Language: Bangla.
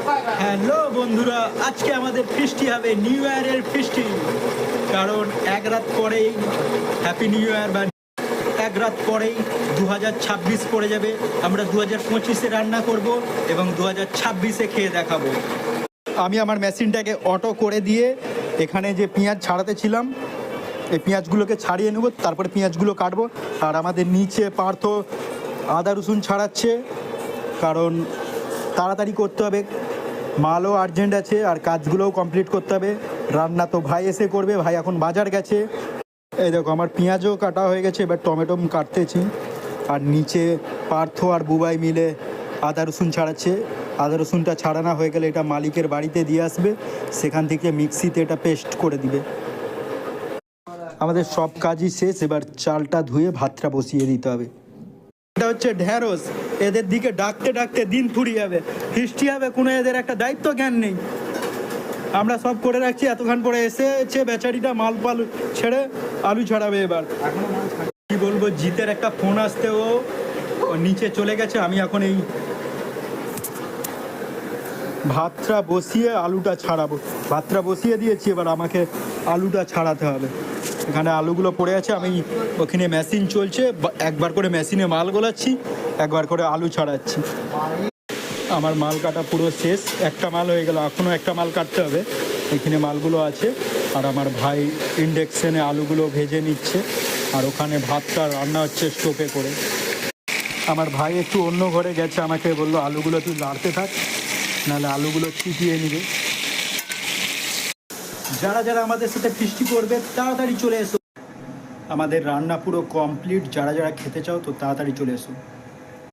হ্যালো বন্ধুরা, আজকে আমাদের ফিস্টি হবে নিউ ইয়ারের ফিস্টি। কারণ এক রাত পরেই হ্যাপি নিউ ইয়ার বা এক রাত পরেই 2026 পড়ে যাবে। আমরা 2025-এ রান্না করব এবং 2026-এ খেয়ে দেখাবো। আমি আমার মেশিনটাকে অটো করে দিয়ে এখানে যে পেঁয়াজ ছাড়াতে ছিলাম এই পেঁয়াজগুলোকে ছাড়িয়ে নেব, তারপরে পেঁয়াজগুলো কাটবো। আর আমাদের নিচে পার্থ আদা রসুন ছাড়াচ্ছে, কারণ তাড়াতাড়ি করতে হবে, মালও আর্জেন্ট আছে আর কাজগুলোও কমপ্লিট করতে হবে। রান্না তো ভাই এসে করবে, ভাই এখন বাজার গেছে। এই দেখো আমার পেঁয়াজও কাটা হয়ে গেছে, এবার টমেটো কাটতেছি। আর নিচে পার্থ আর বুবাই মিলে আদা রসুন ছাড়াচ্ছে। আদা রসুনটা ছাড়ানো হয়ে গেলে এটা মালিকের বাড়িতে দিয়ে আসবে, সেখান থেকে মিক্সিতে এটা পেস্ট করে দিবে। আমাদের সব কাজই শেষ, এবার চালটা ধুয়ে ভাতটা বসিয়ে দিতে হবে। এটা হচ্ছে ঢ্যাঁড়স, এদের দিকে ডাকতে ডাকতে দিন ফুরিয়ে যাবে, ফিস্টি হবে, কোনো এদের একটা দায়িত্ব জ্ঞান নেই। আমরা সব করে রাখছি, এতক্ষণ পরে এসেছে বেচারিটা মাল পাল ছেড়ে আলু ছাড়াবে। এবার কি বলবো, জিতের একটা ফোন আসতে ও নিচে চলে গেছে। আমি এখন এই ভাতটা বসিয়ে আলুটা ছাড়াবো। ভাতটা বসিয়ে দিয়েছি, এবার আমাকে আলুটা ছাড়াতে হবে। এখানে আলুগুলো পড়ে আছে, আমি ওখানে মেশিন চলছে, একবার করে মেশিনে মাল গোলাচ্ছি, একবার করে আলু ছাড়াচ্ছি। আমার মাল কাটা পুরো শেষ, একটা মাল হয়ে গেল, এখনও একটা মাল কাটতে হবে। এখানে মালগুলো আছে আর আমার ভাই ইন্ডাকশনে আলুগুলো ভেজে নিচ্ছে, আর ওখানে ভাতটা রান্না হচ্ছে স্টোভে করে। আমার ভাই একটু অন্য ঘরে গেছে, আমাকে বললো আলুগুলো তুই লাড়তে থাক, নাহলে আলুগুলো ছিটিয়ে নিবে। যারা যারা আমাদের সাথে ফিস্টি করবে তাড়াতাড়ি চলে এসো, আমাদের রান্না পুরো কমপ্লিট। যারা যারা খেতে চাও তো তাড়াতাড়ি চলে এসো।